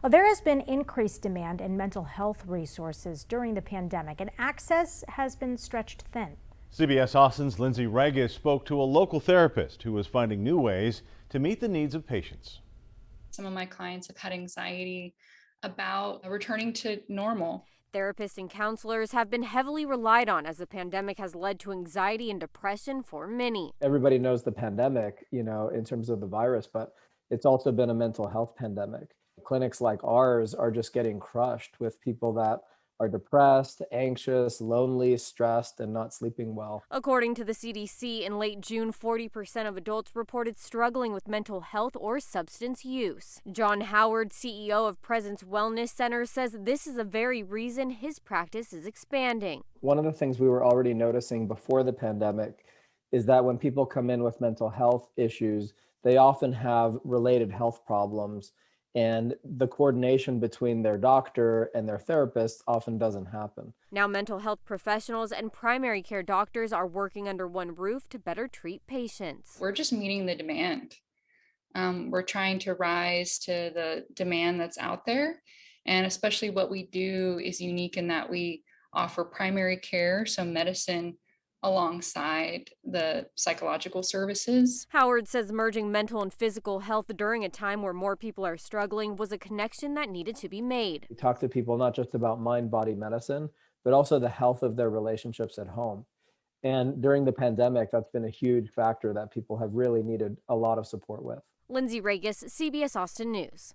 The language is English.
Well, there has been increased demand in mental health resources during the pandemic, and access has been stretched thin. CBS Austin's Lindsay Regis spoke to a local therapist who was finding new ways to meet the needs of patients. Some of my clients have had anxiety about returning to normal. Therapists and counselors have been heavily relied on as the pandemic has led to anxiety and depression for many. Everybody knows the pandemic, in terms of the virus, but it's also been a mental health pandemic. Clinics like ours are just getting crushed with people that are depressed, anxious, lonely, stressed, and not sleeping well. According to the CDC, in late June, 40% of adults reported struggling with mental health or substance use. John Howard, CEO of Presence Wellness Center, says this is the very reason his practice is expanding. One of the things we were already noticing before the pandemic is that when people come in with mental health issues, they often have related health problems, and the coordination between their doctor and their therapist often doesn't happen. Now, mental health professionals and primary care doctors are working under one roof to better treat patients. We're just meeting the demand. We're trying to rise to the demand that's out there. And especially what we do is unique in that we offer primary care, so medicine alongside the psychological services. Howard says merging mental and physical health during a time where more people are struggling was a connection that needed to be made. We talk to people not just about mind-body medicine, but also the health of their relationships at home. And during the pandemic, that's been a huge factor that people have really needed a lot of support with. Lindsay Regis, CBS Austin News.